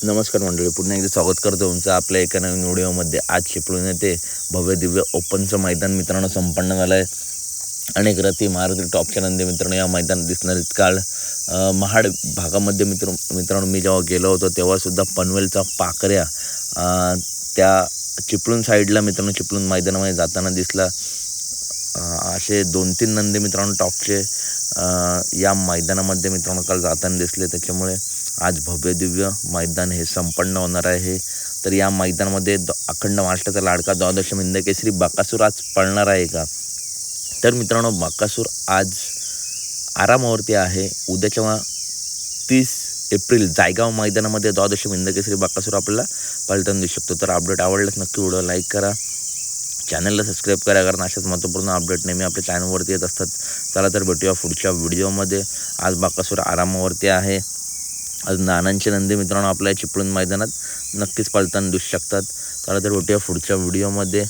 नमस्कार मंडळी, पुन्हा एकदा स्वागत करतो तुमचं आपल्या एका नवीन व्हिडिओमध्ये. आज चिपळूण येथे भव्य दिव्य ओपनचं मैदान मित्रांनो संपन्न झालं आहे. अनेक रथी महारथी टॉपच्या नंदी मित्रांनो या मैदानात दिसणार आहेत. काल महाड भागामध्ये मित्रांनो मी जेव्हा गेलो होतो तेव्हासुद्धा पनवेलचा पाकऱ्या त्या चिपळूण साईडला मित्रांनो चिपळूण मैदानामध्ये जाताना दिसला. असे 2-3 नंदी मित्रांनो टॉपचे या मैदानामध्ये मित्रांनो काल जाताना दिसले. त्याच्यामुळे आज भव्य दिव्य मैदान हे संपन्न होणार आहे. तर या मैदानामध्ये अखंड महाराष्ट्राचा लाडका द्वादश हिंद केसरी बकासूर आज पळणार आहे का? तर मित्रांनो बकासूर आज आरामावरती आहे. उद्याच्या 30 एप्रिल जायगाव मैदानामध्ये द्वादश हिंद केसरी बकासूर आपल्याला पळताना दिसू शकतो. तर अपडेट आवडल्यास नक्की व्हिडिओ लाईक करा, चॅनलला सबस्क्राईब करा, कारण अशाच महत्त्वपूर्ण अपडेट नेहमी आपल्या चॅनलवरती येत असतात. चला तर भेटूया पुढच्या व्हिडिओमध्ये. आज बकासूर आरामावरती आहे. आज नानांचे नंदी मित्रांनो आपल्या चिपळूण मैदानात नक्कीच पळताना दिसू शकतात. चला तर भेटूया पुढच्या व्हिडिओमध्ये.